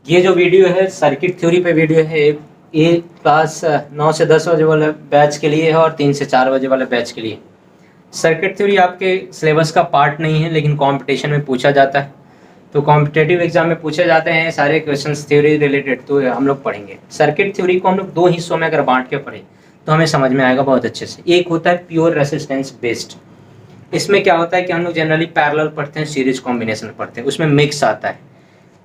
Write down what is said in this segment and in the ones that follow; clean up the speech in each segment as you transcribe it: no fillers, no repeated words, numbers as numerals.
ये जो वीडियो है सर्किट थ्योरी पे वीडियो है। ये क्लास 9 से 10 बजे वाले बैच के लिए है और 3 से 4 बजे वाले बैच के लिए। सर्किट थ्योरी आपके सिलेबस का पार्ट नहीं है, लेकिन कंपटीशन में पूछा जाता है। तो कॉम्पिटेटिव एग्जाम में पूछे जाते हैं सारे क्वेश्चंस थ्योरी रिलेटेड, तो हम लोग पढ़ेंगे। सर्किट थ्योरी को हम लोग 2 हिस्सों में अगर बांट के पढ़ें तो हमें समझ में आएगा बहुत अच्छे से। एक होता है प्योर रेसिस्टेंस बेस्ड। इसमें क्या होता है कि हम लोग जनरली पैरेलल पढ़ते हैं, सीरीज कॉम्बिनेशन पढ़ते हैं, उसमें मिक्स आता है।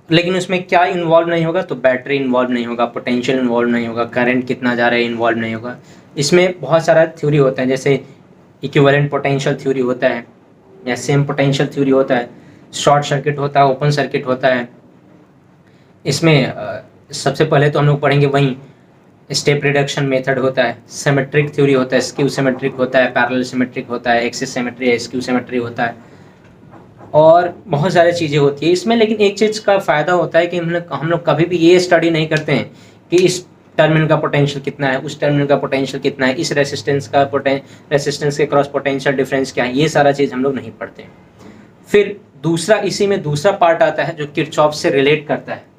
लेकिन उसमें क्या इन्वॉल्व नहीं होगा, तो बैटरी इन्वॉल्व नहीं होगा, पोटेंशियल इन्वॉल्व नहीं होगा, करंट कितना जा रहा है इन्वॉल्व नहीं होगा। इसमें बहुत सारा थ्योरी होता है, जैसे इक्विवेलेंट पोटेंशियल थ्योरी होता है या सेम पोटेंशियल थ्योरी होता है, शॉर्ट सर्किट होता है, ओपन सर्किट होता है। इसमें सबसे पहले तो हम लोग पढ़ेंगे वहीं स्टेप रिडक्शन मेथड होता है, सिमेट्रिक थ्योरी होता है, स्क्यू सिमेट्रिक होता है, पैरेलल सिमेट्रिक होता है, एक्सिस सिमेट्री है, स्क्यू सिमेट्री होता है, और बहुत सारी चीज़ें होती है इसमें। लेकिन एक चीज़ का फ़ायदा होता है कि हम लोग कभी भी ये स्टडी नहीं करते हैं कि इस टर्मिनल का पोटेंशियल कितना है, उस टर्मिनल का पोटेंशियल कितना है, इस रेसिस्टेंस रेसिस्टेंस के क्रॉस पोटेंशियल डिफरेंस क्या है, ये सारा चीज़ हम लोग नहीं पढ़ते हैं। फिर दूसरा, इसी में दूसरा पार्ट आता है जो किरचॉफ से रिलेट करता है,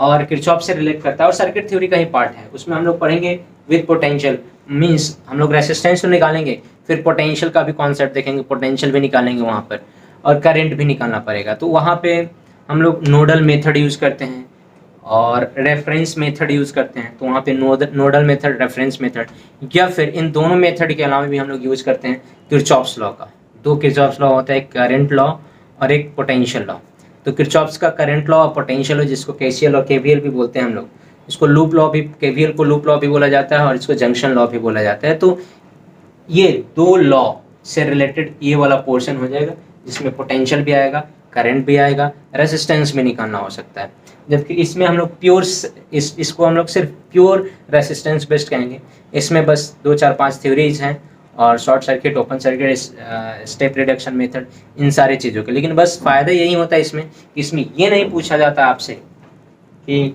और किरचॉफ से रिलेट करता है और सर्किट थ्योरी का ही पार्ट है। उसमें हम लोग पढ़ेंगे विद पोटेंशियल, मीन्स हम लोग रेसिस्टेंस तो निकालेंगे, फिर पोटेंशियल का भी कॉन्सेप्ट देखेंगे, पोटेंशियल भी निकालेंगे वहाँ पर, और करंट भी निकालना पड़ेगा। तो वहाँ पे हम लोग नोडल मेथड यूज़ करते हैं और रेफरेंस मेथड यूज़ करते हैं। तो वहाँ पे नोडल मेथड, रेफरेंस मेथड, या फिर इन दोनों मेथड के अलावा भी हम लोग यूज़ करते हैं किरचॉफ्स लॉ का। 2 किरचॉफ्स लॉ होता है, एक करंट लॉ और एक पोटेंशियल लॉ। तो किरचॉफ्स का करंट लॉ और पोटेंशियल लॉ, जिसको केसीएल और केवीएल भी बोलते हैं हम लोग, इसको लूप लॉ भी, केवीएल को लूप लॉ भी बोला जाता है और इसको जंक्शन लॉ भी बोला जाता है। तो ये 2 लॉ से रिलेटेड ये वाला पोर्शन हो जाएगा, जिसमें पोटेंशियल भी आएगा, करंट भी आएगा, रेसिस्टेंस भी निकालना हो सकता है। जबकि इसमें हम लोग प्योर इसको हम लोग सिर्फ प्योर रेसिस्टेंस बेस्ड कहेंगे। इसमें बस 2, 4, 5 थ्योरीज हैं, और short circuit, open circuit, step reduction method, इन सारी चीज़ों के। लेकिन बस फ़ायदा यही होता है इसमें ये नहीं पूछा जाता आपसे कि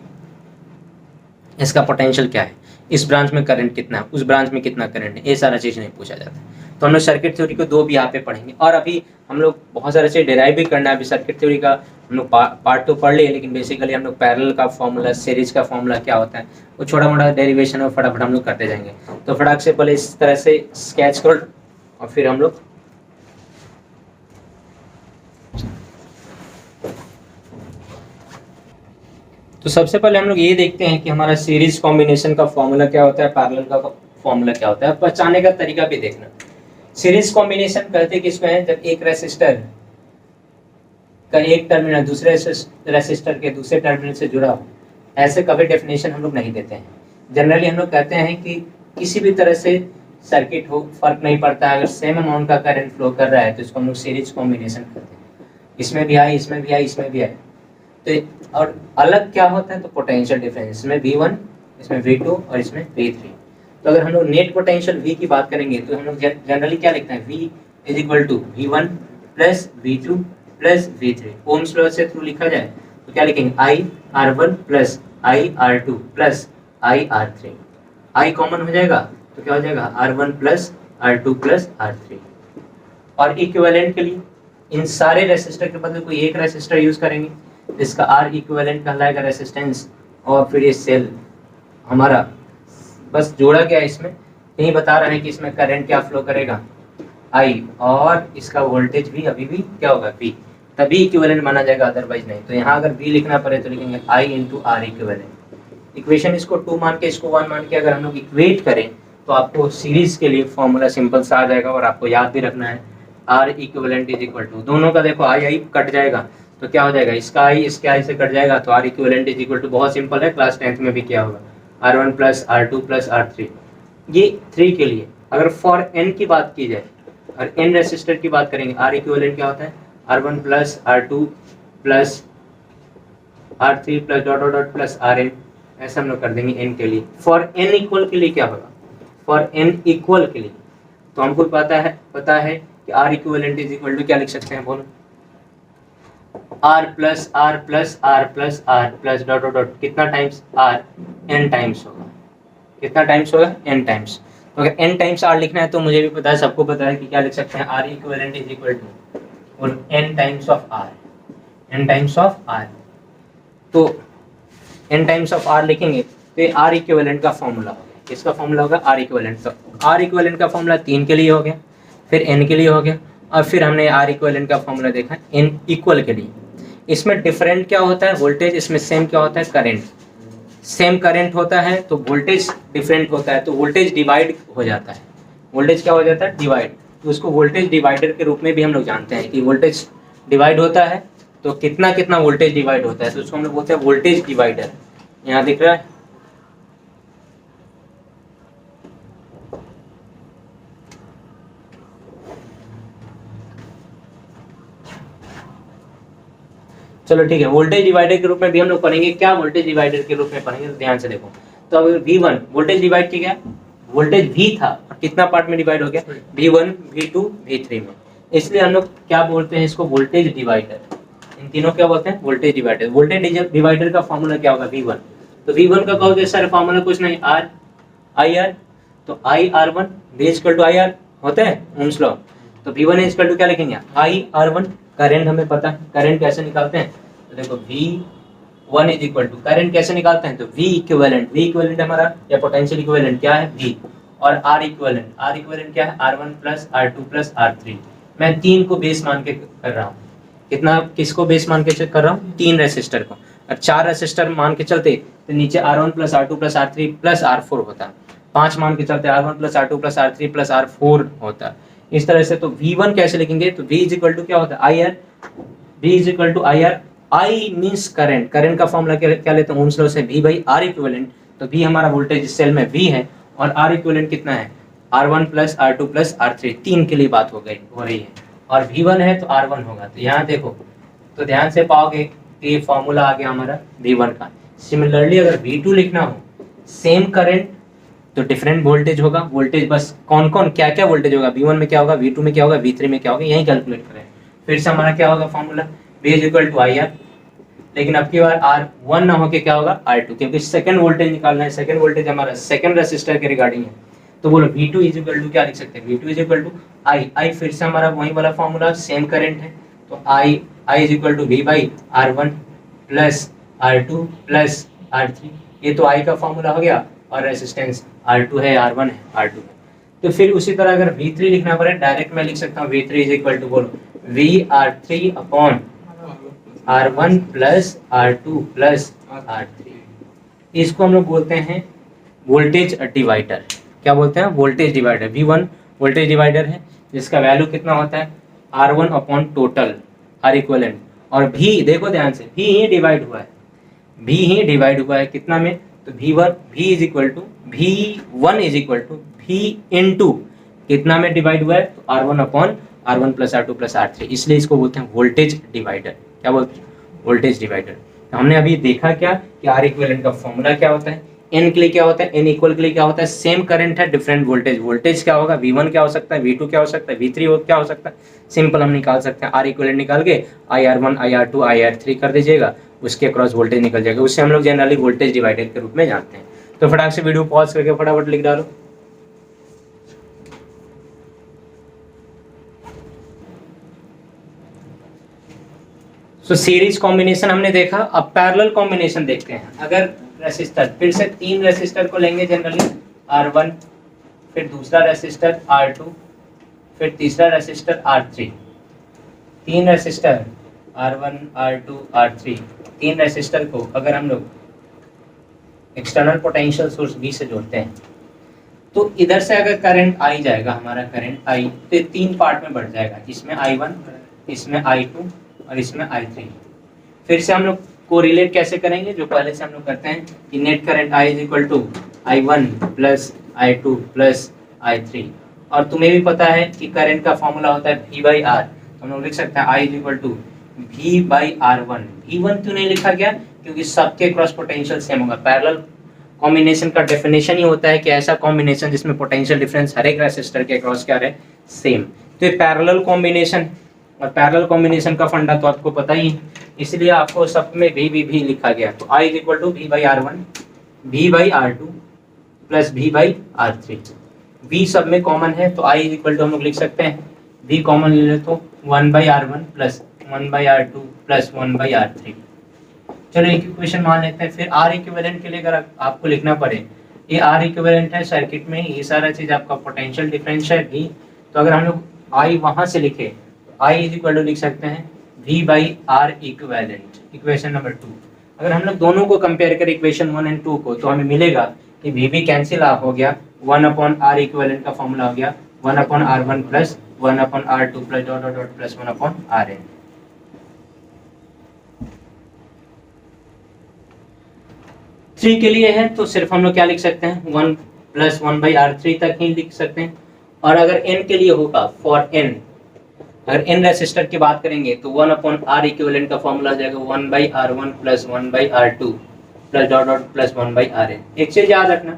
इसका पोटेंशियल क्या है, इस ब्रांच में करंट कितना है, उस ब्रांच में कितना करंट है, ये सारा चीज़ नहीं पूछा जाता। तो हम लोग सर्किट थ्योरी को 2 भी यहाँ पे पढ़ेंगे, और अभी हम लोग बहुत सारे चीज़ डिराइव भी करना है। अभी सर्किट थ्योरी का हम लोग पार्ट तो पढ़ लिए, लेकिन बेसिकली हम लोग पैरेलल का फॉर्मूला, सीरीज का फॉर्मूला क्या होता है, वो छोटा मोटा डेरिवेशन और फटाफट हम लोग करते जाएंगे। तो फटाक से पहले इस तरह से स्केच करो और फिर हम लोग तो सबसे पहले हम लोग ये देखते हैं कि हमारा सीरीज कॉम्बिनेशन का फॉर्मूला क्या होता है, पैरेलल का फॉर्मूला क्या होता है। पहचानने का तरीका भी देखना। सीरीज कॉम्बिनेशन कहते किसमें है, जब एक रेसिस्टर का एक टर्मिनल दूसरे रेसिस्टर के दूसरे टर्मिनल से जुड़ा हो। ऐसे कभी डेफिनेशन हम लोग नहीं देते हैं। जनरली हम लोग कहते हैं कि किसी भी तरह से सर्किट हो, फर्क नहीं पड़ता, अगर सेम अमाउंट का करंट फ्लो कर रहा है तो इसको हम लोग सीरीज कॉम्बिनेशन कहते हैं। इसमें भी आए, इसमें भी आए, इसमें भी आए। तो और अलग क्या होता है, तो पोटेंशियल डिफरेंस, इसमें V1, इसमें V2 और इसमें V3। तो अगर हम लोग नेट पोटेंशियल V की बात करेंगे तो हम लोग जनरली क्या लिखते हैं, V = V1 + V2 + V3। Ohm's law से थ्रू लिखा जाए तो क्या लिखेंगे, IR1 + IR2 + IR3। I common हो जाएगा तो क्या हो जाएगा, R1 + R2 + R3। और इक्विवेलेंट के लिए इन सारे रेसिस्टर के बदले कोई एक रेसिस्टर यूज करेंगे, इसका R इक्विवेलेंट कहलाएगा रेसिस्टेंस, और फिर ये सेल हमारा बस जोड़ा गया। इसमें यही बता रहा है कि इसमें करंट क्या फ्लो करेगा, I, और इसका वोल्टेज भी अभी भी क्या होगा, V, तभी इक्विवेलेंट माना जाएगा, अदरवाइज नहीं। तो यहाँ अगर V लिखना पड़े तो लिखेंगे I × R इक्विवेलेंट। इक्वेशन इसको 2 मान के, इसको 1 मान के अगर हम लोग इक्वेट करें तो आपको सीरीज के लिए फॉर्मूला सिंपल सा आ जाएगा। और आपको याद भी रखना है, R इक्विवेलेंट = दोनों का देखो I कट जाएगा तो क्या हो जाएगा, इसका I इसके I से कट जाएगा, तो R इक्विवेलेंट = बहुत सिंपल है, क्लास 10th में भी किया होगा, R1 + R2 + R3। ये 3 के लिए। अगर फॉर n की बात की जाए और n रेसिस्टर की बात करेंगे, R इक्विवेलेंट क्या होता है, R1 + R2 + R3 + ... Rn। ऐसा हम लोग कर देंगे n के लिए। फॉर n इक्वल के लिए क्या होगा, फॉर n इक्वल के लिए तो हमको पता है कि R इक्विवेलेंट = क्या लिख सकते हैं, बोलो, R + R + R + R +... कितना टाइम्स R, n टाइम्स होगा। कितना टाइम्स होगा, n टाइम्स। तो अगर n टाइम्स R लिखना है तो मुझे भी पता है, सबको पता है कि क्या लिख सकते हैं, R equivalent = n times of R, n times of R। तो n टाइम्स ऑफ r लिखेंगे तो ये r इक्विवेलेंट का फॉर्मूला हो गया। किसका फॉर्मूला होगा? r equivalent. तो r इक्विवेलेंट का फॉर्मूला 3 के लिए हो गया, फिर n के लिए हो गया, और फिर हमने r इक्विवेलेंट का फॉर्मूला देखा n इक्वल के लिए। इसमें डिफरेंट क्या होता है? वोल्टेज। इसमें सेम क्या होता है? करंट। सेम करंट होता है तो वोल्टेज डिफरेंट होता है, तो वोल्टेज डिवाइड हो जाता है। वोल्टेज क्या हो जाता है? डिवाइड। तो उसको वोल्टेज डिवाइडर के रूप में भी हम लोग जानते हैं कि वोल्टेज डिवाइड होता है तो कितना कितना वोल्टेज डिवाइड होता है, तो उसको हम लोग बोलते हैं वोल्टेज डिवाइडर। यहाँ दिख रहा है? चलो ठीक है, वोल्टेज डिवाइडर के रूप में भी हम लोग पढ़ेंगे। क्या वोल्टेज डिवाइडर के रूप में पढ़ेंगे? तो ध्यान से देखो। तो अगर V1 वोल्टेज डिवाइड किया गया, वोल्टेज V था और कितना पार्ट में डिवाइड हो गया? V1, V2, V3 में। इसलिए हम लोग क्या बोलते हैं इसको? Voltage divider. इन तीनों क्या बोलते हैं? Voltage divider. वोल्टेज डिवाइडर का फॉर्मूला क्या होगा? V1। तो V1 का कहोगे सर फॉर्मूला कुछ नहीं, IR। तो IR1 V=IR होता है ओम्स लॉ। तो V1 क्या लिखेंगे? IR1। करंट हमें पता है, करंट कैसे निकालते हैं? तो देखो V1 करंट कैसे निकालते हैं? तो V इक्विवेलेंट हमारा या पोटेंशियल इक्विवेलेंट क्या है? V। और R इक्विवेलेंट क्या है? R1 plus R2 plus R3। मैं 3 को बेस मान के कर रहा हूँ। कितना? किसको बेस मान के चेक कर रहा हूँ? 3 रेसिस्टर को। और 4 रेसिस्टर मान के चलते तो नीचे R1 plus R2 plus R3 plus R4 होता। 5 मान के चलते R1 plus R2 plus R3 plus R4 होता। इस तरह से। तो V1 कैसे लिखेंगे? तो V क्या होता है? IR। V I means current. Current का फॉर्मूला क्या लेते हैं? ओम्स लॉ से V/R इक्विवेलेंट। तो V हमारा वोल्टेज सेल में V है और R इक्विवेलेंट कितना है? R1 plus R2 plus R3। 3 के लिए बात हो रही है और V1 है तो R1 होगा। तो यहाँ देखो, तो ध्यान से पाओगे कि ये फॉर्मूला आ गया हमारा V1 का। सिमिलरली अगर V2 लिखना हो, सेम करंट तो डिफरेंट वोल्टेज होगा। वोल्टेज बस कौन कौन क्या क्या वोल्टेज होगा? V1 में क्या होगा, V2 में क्या होगा, V3 में क्या होगा, यही कैलकुलेट करें। फिर से हमारा क्या होगा फॉर्मूला? V=IR। लेकिन अब की बार R1 ना होके क्या होगा? R2, क्योंकि सेकंड वोल्टेज निकालना है। सेकंड वोल्टेज हमारा सेकंड रेसिस्टर के रिगार्डिंग है। तो बोलो V2 क्या लिख सकते हैं? V2 I फिर से हमारा वही वाला फॉर्मूला, सेम करंट है तो I=V/R1 plus R2 plus R3। ये तो I का फॉर्मूला हो गया और रेसिस्टेंस R2 है, R1 है, R2 है। तो फिर उसी तरह अगर V3 लिखना पड़े, डायरेक्ट मैं लिख सकता हूँ V3 बोलो VR3 upon R1 plus R2 plus R3। इसको हम लोग बोलते हैं वोल्टेज डिवाइडर। क्या बोलते हैं? Voltage divider. V1 voltage divider है जिसका वैल्यू कितना होता है? R1 upon total R equivalent. और V देखो ध्यान से, V ही डिवाइड हुआ है, V ही डिवाइड हुआ है कितना में? तो V1 V इंटू कितना में डिवाइड हुआ है? तो R1 upon R1 plus R2 plus R3। इसलिए इसको बोलते हैं वोल्टेज डिवाइडर। क्या बोलते हैं? Voltage divider. तो हमने अभी देखा क्या कि R इक्विवेलेंट का फॉर्मूला क्या होता है, N के लिए क्या होता है, N इक्वल के लिए क्या होता है? सेम करंट है, डिफरेंट वोल्टेज। वोल्टेज क्या होगा? V1 क्या हो सकता है, V2 क्या हो सकता है, V3 क्या हो सकता है? सिंपल हम निकाल सकते हैं। R इक्विवेलेंट निकाल के IR1 IR2 IR3 कर दीजिएगा, उसके क्रॉस वोल्टेज निकल जाएगा। उससे हम लोग जनरली वोल्टेज डिवाइडर के रूप में जानते हैं। तो फटाक से वीडियो पॉज करके फटाफट लिख डालो। तो सीरीज कॉम्बिनेशन हमने देखा, अब पैरेलल कॉम्बिनेशन देखते हैं। अगर रेसिस्टर, फिर से 3 रेसिस्टर को लेंगे जनरली, R1, फिर दूसरा रेसिस्टर R2, फिर तीसरा resistor R3। 3 resistor R1 R2 R3, 3 resistor को अगर हम लोग एक्सटर्नल पोटेंशियल सोर्स V से जोड़ते हैं तो इधर से अगर करंट आई जाएगा, हमारा करंट I, तो 3 पार्ट में बढ़ जाएगा। इसमें I1, इसमें I2 और इसमें I3। फिर से हम लोग कोरिलेट कैसे करेंगे? जो पहले से हम लोग करते हैं कि net current I=I1 plus I2 plus I3। और तुम्हें भी पता है कि करंट का फॉर्मूला होता है V/R। हम लोग लिख सकते हैं I=V/R1। V1 क्यों नहीं लिखा गया? क्योंकि सबके क्रॉस पोटेंशियल सेम होगा। पैरेलल कॉम्बिनेशन का डेफिनेशन ही होता है कि ऐसा कॉम्बिनेशन जिसमें पोटेंशियल डिफरेंस हर एक रेसिस्टर के क्रॉस क्या रहे? सेम। तो ये पैरेलल कॉम्बिनेशन, और पैरेलल कॉम्बिनेशन का फंडा तो आपको पता ही है, इसलिए आपको सब में भी लिखा गया। तो I=V/R1 V/R2 plus V/R3। V सब में कॉमन है तो I हम लोग लिख सकते हैं, V कॉमन ले ले तो 1/R1 plus 1/R2 plus 1/R3। चलो एक इक्वेशन मान लेते हैं। फिर आर इक्विवेलेंट के लिए अगर आपको लिखना पड़े, ये आर इक्विवेलेंट है सर्किट में, ये सारा चीज आपका पोटेंशियल डिफरेंस है V। तो अगर हम लोग I वहां से लिखे तो I इज इक्वल टू लिख सकते हैं V by R equivalent, equation number 2। अगर हम लोग दोनों को कंपेयर करें इक्वेशन 1 एंड 2 को, तो हमें मिलेगा कि V कैंसिल हो गया, 1 अपॉन आर इक्विवेलेंट का फॉर्मूला हो गया 1 upon R1 plus 1 upon R2 plus dot dot dot plus 1 upon Rn। 3 के लिए है तो सिर्फ हम लोग क्या लिख सकते हैं 1 प्लस 1 बाई R3 तक ही लिख सकते हैं। और अगर n के लिए होगा फॉर n, अगर n रेसिस्टर की बात करेंगे तो 1 अपॉन आर इक्विवेलेंट का फॉर्मूला आ जाएगा 1 by R1 plus 1 by R2 plus dot dot plus 1 by Rn। एक चीज याद रखना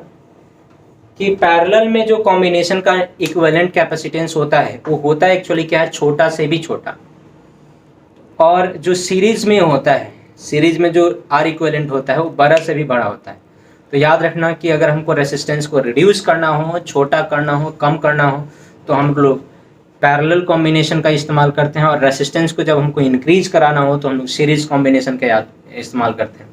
कि पैरेलल में जो कॉम्बिनेशन का इक्विवेलेंट कैपेसिटेंस होता है वो होता है एक्चुअली क्या है, छोटा से भी छोटा। और जो सीरीज में होता है, सीरीज में जो आर इक्विवेलेंट होता है वो बड़ा से भी बड़ा होता है। तो याद रखना कि अगर हमको रेसिस्टेंस को रिड्यूस करना हो, छोटा करना हो, कम करना हो, तो हम लोग पैरेलल कॉम्बिनेशन का इस्तेमाल करते हैं। और रेसिस्टेंस को जब हमको इंक्रीज कराना हो तो हम लोग सीरीज कॉम्बिनेशन का इस्तेमाल करते हैं।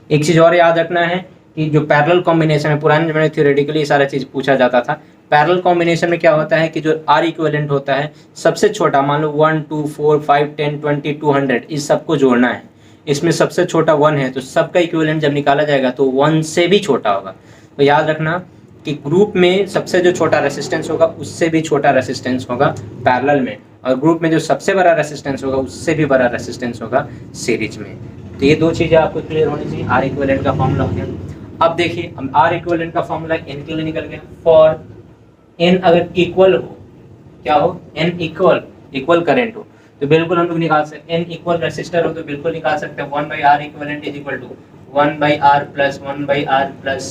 एक चीज़ और याद रखना है कि जो पैरेलल कॉम्बिनेशन है, पुराने जमाने में थ्योरेटिकली सारा चीज़ पूछा जाता था। पैरेलल कॉम्बिनेशन में क्या होता है कि जो आर इक्विवेलेंट होता है सबसे छोटा, मान लो 1 2 4 5 10 20 200, इस सबको जोड़ना है। इसमें सबसे छोटा 1 है तो सबका इक्विवेलेंट जब निकाला जाएगा तो 1 से भी छोटा होगा। तो याद रखना कि ग्रुप में सबसे जो छोटा रेसिस्टेंस होगा उससे भी छोटा रेसिस्टेंस होगा पैरेलल में, और ग्रुप में जो सबसे बड़ा रेसिस्टेंस होगा उससे भी बड़ा रेसिस्टेंस होगा सीरीज में। तो ये दो चीज़ें आपको क्लियर होनी चाहिए। आर इक्विवेलेंट का फॉर्मूला हो गया। अब देखिए हम आर इक्विवेलेंट का फॉर्मूला n के लिए निकल गया। फॉर n अगर इक्वल हो, क्या हो, n इक्वल करंट हो, तो बिल्कुल हम लोग निकाल सकते हैं। n इक्वल रेसिस्टर हो तो बिल्कुल निकाल सकते हैं 1 by R equivalent is equal to 1 by R plus 1 by R plus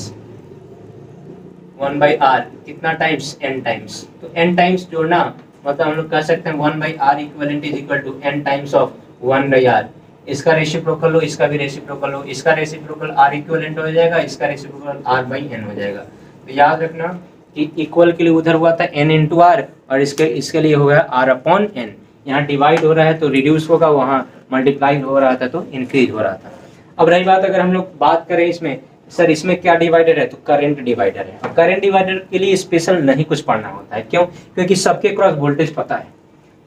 1 by R, कितना टाइम्स, n टाइम्स। तो n टाइम्स जोड़ना मतलब हम लोग कह सकते हैं 1 by R equivalent is equal to n times of 1 by R. इसका रेसिप्रोकल लो, इसका भी रेसिप्रोकल लो, इसका रेसिप्रोकल आर इक्विवेलेंट हो जाएगा, इसका रेसिप्रोकल आर बाई एन हो जाएगा। तो याद रखना कि इक्वल के लिए उधर हुआ था n इंटू आर, और इसके लिए हो गया आर अपॉन एन। यहाँ डिवाइड हो रहा है तो रिड्यूस होगा, वहाँ मल्टीप्लाई हो रहा था तो इंक्रीज हो रहा था। अब रही बात, अगर हम लोग बात करें इसमें, सर इसमें क्या डिवाइडर है, तो करंट डिवाइडर है। करंट डिवाइडर के लिए स्पेशल नहीं कुछ पढ़ना होता है, क्यों, क्योंकि सबके क्रॉस वोल्टेज पता है।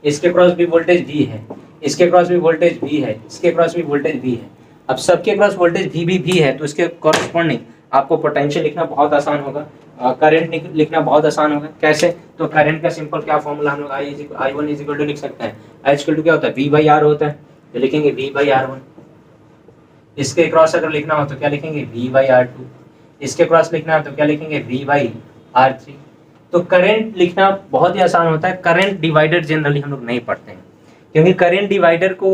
इसके क्रॉस भी वोल्टेज V है, इसके क्रॉस भी वोल्टेज V है, इसके क्रॉस भी वोल्टेज V है। अब सबके क्रॉस वोल्टेज V है तो इसके कॉरस्पॉन्डिंग आपको पोटेंशियल लिखना बहुत आसान होगा, करंट लिखना बहुत आसान होगा। कैसे, तो करंट का सिंपल क्या फॉर्मूला हम लोग I1 इज इक्वल टू लिख सकते हैं। I इक्वल टू क्या होता है, V बाई आर होता है, तो लिखेंगे V बाई R1। इसके क्रॉस अगर लिखना हो तो क्या लिखेंगे, V बाई R2। इसके क्रॉस लिखना हो तो क्या लिखेंगे, V बाई R3। तो करंट लिखना बहुत ही आसान होता है। करंट डिवाइडर जनरली हम लोग नहीं पढ़ते हैं, क्योंकि करंट डिवाइडर को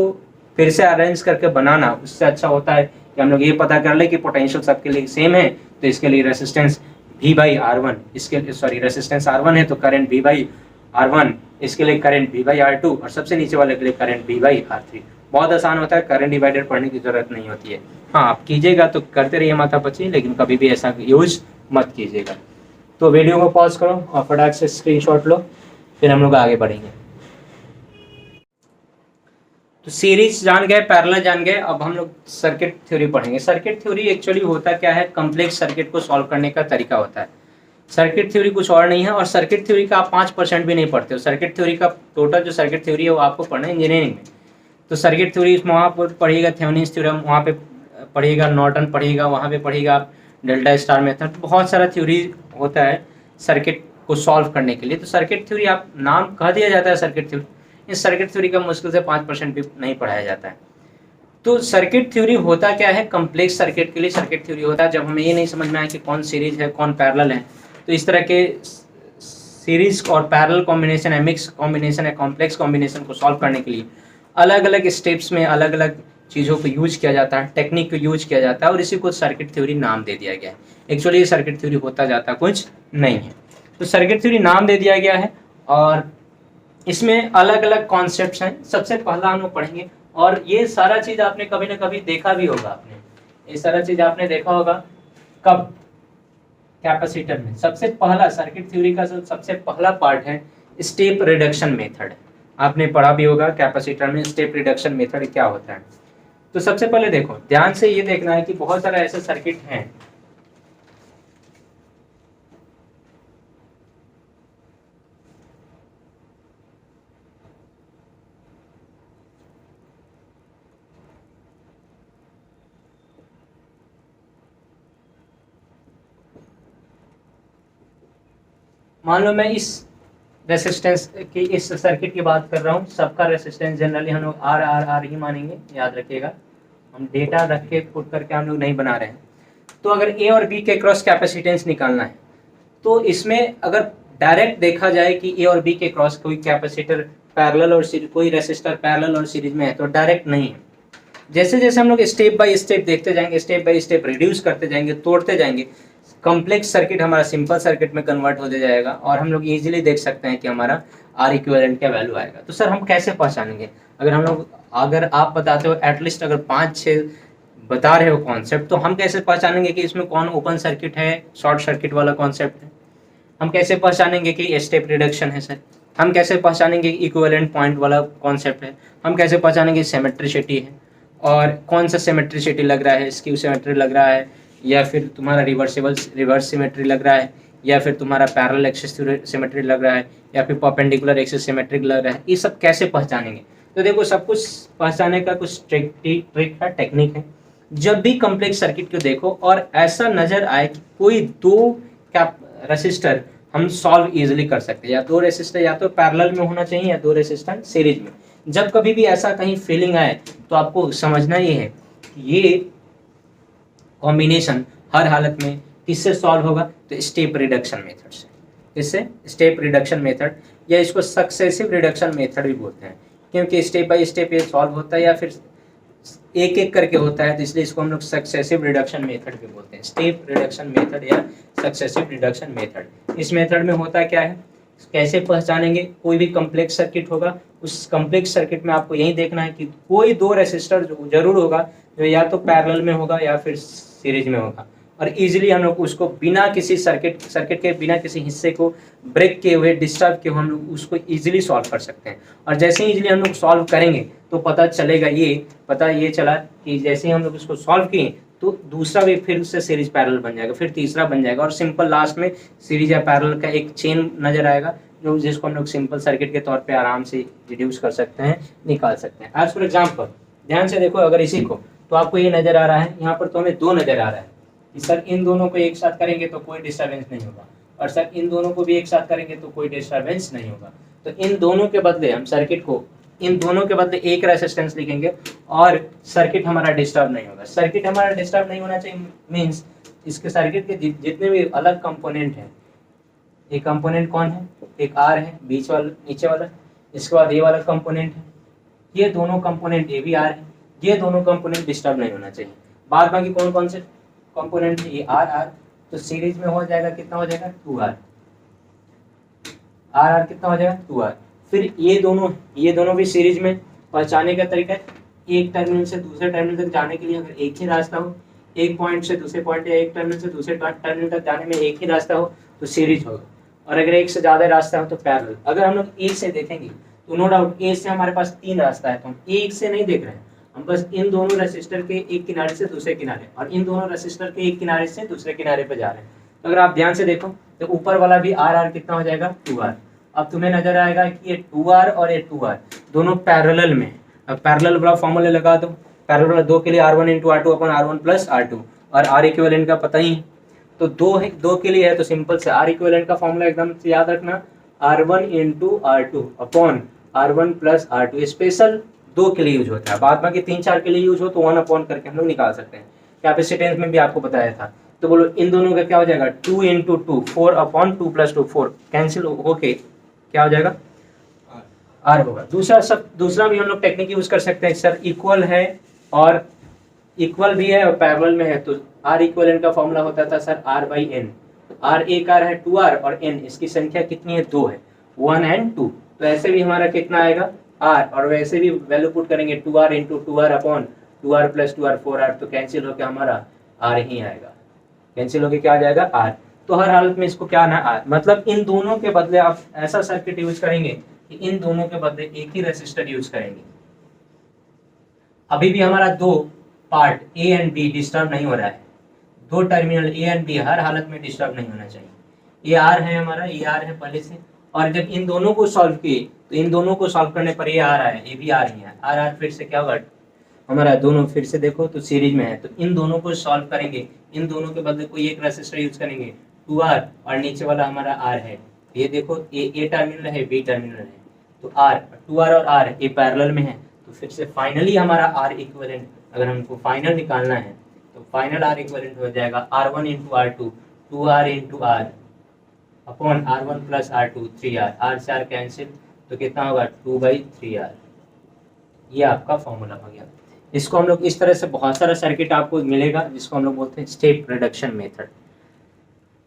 फिर से अरेंज करके बनाना उससे अच्छा होता है कि हम लोग ये पता कर ले कि पोटेंशियल सबके लिए सेम है, तो इसके लिए रेसिस्टेंस V बाई R1, इसके रेसिस्टेंस R1 है तो करंट V बाई R1, इसके लिए करंट V बाई R2, और सबसे नीचे वाले के लिए करंट V बाई R3। बहुत आसान होता है, करंट डिवाइडर पढ़ने की जरूरत नहीं होती है। हाँ, आप कीजिएगा तो करते रहिए माथा पची, लेकिन कभी भी ऐसा यूज मत कीजिएगा। तो वीडियो को पॉज करो और फटाक से स्क्रीनशॉट लो, फिर हम लोग आगे बढ़ेंगे। तो सीरीज जान गए, पैरेलल जान गए, अब हम लोग सर्किट थ्योरी पढ़ेंगे। सर्किट थ्योरी एक्चुअली होता क्या है, कॉम्प्लेक्स सर्किट को सॉल्व करने का तरीका होता है। सर्किट थ्योरी कुछ और नहीं है, और सर्किट थ्योरी का आप 5% भी नहीं पढ़ते हो। सर्किट थ्योरी का टोटल जो सर्किट थ्योरी है वो आपको पढ़ना है इंजीनियरिंग में। तो सर्किट थ्योरी वहाँ पर पढ़िएगा, थेवेनिन्स थ्योरम वहाँ पे पढ़िएगा, नॉर्टन पढ़िएगा, वहाँ पे पढ़िएगा आप डेल्टा स्टार मेथड, बहुत सारा थ्योरी होता है सर्किट को सॉल्व करने के लिए। तो सर्किट थ्योरी आप नाम कह दिया जाता है सर्किट थ्योरी, इस सर्किट थ्योरी का मुश्किल से 5% भी नहीं पढ़ाया जाता है। तो सर्किट थ्योरी होता क्या है, कम्प्लेक्स सर्किट के लिए सर्किट थ्योरी होता है। जब हमें ये नहीं समझ में आए कि कौन सीरीज है कौन पैरेलल है, तो इस तरह के सीरीज और पैरेलल कॉम्बिनेशन है, मिक्स कॉम्बिनेशन है, कॉम्प्लेक्स कॉम्बिनेशन को सॉल्व करने के लिए अलग अलग स्टेप्स में अलग अलग चीज़ों को यूज किया जाता है, टेक्निक को यूज किया जाता है, और इसी को सर्किट थ्योरी नाम दे दिया गया है। एक्चुअली ये सर्किट थ्योरी होता जाता कुछ नहीं है, तो सर्किट थ्योरी नाम दे दिया गया है। और इसमें अलग अलग कॉन्सेप्ट्स हैं। सबसे पहला हम लोग पढ़ेंगे, और ये सारा चीज़ आपने कभी ना कभी देखा भी होगा, आपने ये सारा चीज़ आपने देखा होगा कब, कैपेसिटर में। सबसे पहला सर्किट थ्योरी का सबसे पहला पार्ट है स्टेप रिडक्शन मेथड। आपने पढ़ा भी होगा कैपेसिटर में स्टेप रिडक्शन मेथड क्या होता है। तो सबसे पहले देखो, ध्यान से ये देखना है कि बहुत सारा ऐसे सर्किट हैं मान लो मैं इस रेसिस्टेंस की, इस सर्किट की बात कर रहा हूँ, सबका रेसिस्टेंस जनरली हम लोग आर आर आर ही मानेंगे, याद रखिएगा, हम डेटा रख के पुट करके हम लोग नहीं बना रहे हैं। तो अगर ए और बी के क्रॉस कैपेसिटेंस निकालना है तो इसमें अगर डायरेक्ट देखा जाए कि ए और बी के क्रॉस कोई कैपेसिटर पैरेलल और कोई रेसिस्टर पैरेलल और सीरीज में है तो डायरेक्ट नहीं है। जैसे जैसे हम लोग स्टेप बाय स्टेप देखते जाएंगे, स्टेप बाय स्टेप रिड्यूस करते जाएंगे, तोड़ते जाएंगे, कॉम्प्लेक्स सर्किट हमारा सिंपल सर्किट में कन्वर्ट होते जाएगा और हम लोग इजीली देख सकते हैं कि हमारा आर इक्विवेलेंट का वैल्यू आएगा। तो सर हम कैसे पहचानेंगे? अगर आप बताते हो एटलीस्ट अगर 5-6 बता रहे हो कॉन्सेप्ट, तो हम कैसे पहचानेंगे कि इसमें कौन ओपन सर्किट है, शॉर्ट सर्किट वाला कॉन्सेप्ट है? हम कैसे पहचानेंगे कि स्टेप रिडक्शन है सर? हम कैसे पहचानेंगे इक्विवेलेंट पॉइंट वाला कॉन्सेप्ट है? हम कैसे पहचानेंगे सिमेट्रिसिटी है, और कौन सा सिमेट्रिसिटी लग रहा है, स्क्यू सिमेट्री लग रहा है, या फिर तुम्हारा रिवर्स सिमेट्री लग रहा है, या फिर तुम्हारा पैरेलल एक्सिस सिमेट्री लग रहा है, या फिर परपेंडिकुलर एक्सिस सिमेट्रिक लग रहा है? ये सब कैसे पहचानेंगे? तो देखो, सब कुछ पहचानने का कुछ ट्रिक है, टेक्निक है। जब भी कॉम्प्लेक्स सर्किट को देखो और ऐसा नजर आए कि कोई दो रेसिस्टर हम सॉल्व इजीली कर सकते हैं, या दो रेसिस्टर या तो पैरेलल में होना चाहिए या दो रेसिस्टर सीरीज में। जब कभी भी ऐसा कहीं फीलिंग आए तो आपको समझना ये है कि ये कॉम्बिनेशन हर हालत में किससे सॉल्व होगा? तो स्टेप रिडक्शन मेथड से। इससे स्टेप रिडक्शन मेथड, या इसको सक्सेसिव रिडक्शन मेथड भी बोलते हैं, क्योंकि स्टेप बाय स्टेप ये सॉल्व होता है या फिर एक एक करके होता है, तो इसलिए इसको हम लोग सक्सेसिव रिडक्शन मेथड भी बोलते हैं, स्टेप रिडक्शन मेथड या सक्सेसिव रिडक्शन मेथड। इस मेथड में होता क्या है, कैसे पहचानेंगे? कोई भी कॉम्प्लेक्स सर्किट होगा, उस कॉम्प्लेक्स सर्किट में आपको यही देखना है कि कोई दो रेसिस्टर जरूर होगा जो या तो पैरेलल में होगा या फिर सीरीज में होगा, और इजीली हम लोग उसको बिना किसी सर्किट के बिना किसी हिस्से को ब्रेक किए हुए, डिस्टर्ब किए हुए, हम लोग उसको इजीली सॉल्व कर सकते हैं। और जैसे ही इजीली हम लोग सॉल्व करेंगे तो पता ये चला कि जैसे ही हम लोग उसको सॉल्व किए तो दूसरा भी फिर से सीरीज पैरेलल बन जाएगा, फिर तीसरा बन जाएगा, और सिंपल लास्ट में सीरीज या पैरेलल का एक चेन नजर आएगा, जो जिसको हम लोग सिंपल सर्किट के तौर पे आराम से रिड्यूस कर सकते हैं, निकाल सकते हैं। एज फॉर एग्जाम्पल, ध्यान से देखो, अगर इसी को तो आपको ये नजर आ रहा है, यहाँ पर तो हमें दो नजर आ रहा है कि सर इन दोनों को एक साथ करेंगे तो कोई डिस्टर्बेंस नहीं होगा, और सर इन दोनों को भी एक साथ करेंगे तो कोई डिस्टर्बेंस नहीं होगा। तो इन दोनों के बदले हम सर्किट को, इन दोनों के बदले एक रेसिस्टेंस लिखेंगे और सर्किट हमारा डिस्टर्ब नहीं होगा। सर्किट हमारा डिस्टर्ब नहीं होना चाहिए मीन्स इसके सर्किट के जितने भी अलग कंपोनेंट हैं, एक कंपोनेंट कौन है, एक आर है बीच वाला, नीचे वाला, इसके बाद ये वाला कंपोनेंट है, ये दोनों कंपोनेंट ए भी आर है, ये दोनों कंपोनेंट डिस्टर्ब नहीं होना चाहिए। बाद बाकी कौन कौन से कंपोनेंट है, ये आर आर, तो सीरीज में हो जाएगा, कितना हो जाएगा, 2R, आर आर कितना हो जाएगा, 2R। फिर ये दोनों भी सीरीज में। पहचाने का तरीका है, एक टर्मिनल से दूसरे टर्मिनल तक जाने के लिए अगर एक ही रास्ता हो, एक पॉइंट से दूसरे पॉइंट या एक टर्मिनल से दूसरे टर्मिनल तक जाने में एक ही रास्ता हो तो सीरीज होगा, और अगर एक से ज्यादा रास्ता हो तो पैरेलल। अगर हम लोग ए से देखेंगे तो नो डाउट ए से हमारे पास 3 रास्ता है, तो हम एक से नहीं देख रहे हैं, हम बस इन दोनों रेसिस्टर के एक किनारे से दूसरे किनारे और इन दोनों रेसिस्टर के एक किनारे से दूसरे किनारे पे जा रहे हैं। तो अगर आप ध्यान से देखो तो ऊपर वाला भी आर आर कितना हो जाएगा, 2R। अब तुम्हें नजर आएगा कि ये 2R और ये 2R दोनों पैरेलल में। अब पैरेलल वाला फॉर्मूला लगा दो, पैरेलल वाला 2 के लिए R1 × R2 अपन R1 + R2, और R इक्विवेलेंट का पता ही है, तो 2 के लिए है तो सिंपल से R इक्विवेलेंट का फॉर्मूला एकदम से याद रखना, R1 × R2 upon R1 + R2। Special 2 के लिए यूज होता है, बाद बाकी 3-4 के लिए यूज हो तो 1 अपॉन करके हम लोग निकाल सकते हैं। कैपेसिटेंस में भी आपको बताया था, तो बोलो इन दोनों का क्या हो जाएगा, 2 × 2, 4 अपॉन 2 + 2, 4 कैंसिल होके क्या हो जाएगा, R होगा। दूसरा भी हम लोग टेक्निक यूज कर सकते हैं, सर इक्वल है और इक्वल भी है और पैरेलल में है, तो R इक्विवेलेंट का फॉर्मूला होता था सर R/n। R एक R है 2R और n इसकी संख्या कितनी है, 2 है, 1 और 2, तो ऐसे भी हमारा कितना आएगा R, और वैसे भी वैल्यू पुट करेंगे 2R × 2R upon 2R + 2R 4R, तो कैंसिल होकर हमारा R ही आएगा, कैंसिल होकर क्या आ जाएगा, R। तो हर हालत में इसको क्या आना, R, मतलब इन दोनों के बदले आप ऐसा सर्किट यूज करेंगे कि इन दोनों के बदले एक ही रेसिस्टर यूज करेंगे, अभी भी हमारा दो part A and be disturb नहीं हो रहा है, दो टर्मिनल ए एंड बी हर हालत में डिस्टर्ब नहीं होना चाहिए। ये आर है हमारा, ये आर है पहले से, और जब इन दोनों को सॉल्व किए तो इन दोनों को सॉल्व करने पर ये आ रहा है, ये भी आर ही है, आर आर फिर से क्या होगा हमारा, दोनों फिर से देखो तो सीरीज में है, तो इन दोनों को सॉल्व करेंगे, इन दोनों के बदले कोई एक रेसिस्टर यूज करेंगे 2R, और नीचे वाला हमारा R है, ये देखो ए टर्मिनल है, बी टर्मिनल है, तो R 2R और R ये पैरेलल में है, तो फिर से फाइनली हमारा R इक्विवेलेंट, अगर हमको फाइनल निकालना है तो फाइनल R इक्विवेलेंट हो जाएगा R1 into R2 2R into R upon R1 plus R2 3R, R से R कैंसिल, तो कितना होगा 2/3R। ये आपका फॉर्मूला हो गया। इसको हम लोग इस तरह से बहुत सारा सर्किट आपको मिलेगा जिसको हम लोग बोलते हैं स्टेप रिडक्शन मेथड।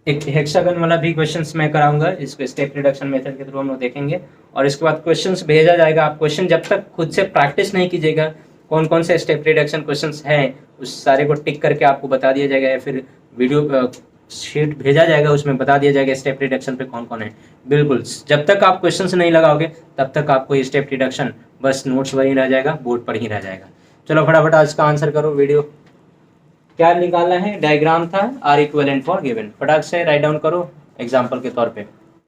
एक हेक्सागन वाला भी क्वेश्चंस मैं कराऊंगा, इसको स्टेप रिडक्शन मेथड के थ्रू हम लोग देखेंगे, और इसके बाद क्वेश्चंस भेजा जाएगा। आप क्वेश्चन जब तक खुद से प्रैक्टिस नहीं कीजिएगा कौन कौन से स्टेप रिडक्शन क्वेश्चंस हैं उस सारे को टिक करके आपको बता दिया जाएगा, या फिर वीडियो शीट भेजा जाएगा उसमें बता दिया जाएगा स्टेप रिडक्शन पे कौन कौन है। बिल्कुल जब तक आप क्वेश्चंस नहीं लगाओगे तब तक आपको ये स्टेप रिडक्शन बस नोट्स पर ही रह जाएगा, बोर्ड पर ही रह जाएगा। चलो फटाफट आज का आंसर करो। वीडियो क्या निकालना है, डायग्राम था आर इक्विवेलेंट फॉर गिवन, फटाक से राइट डाउन करो एग्जाम्पल के तौर पे।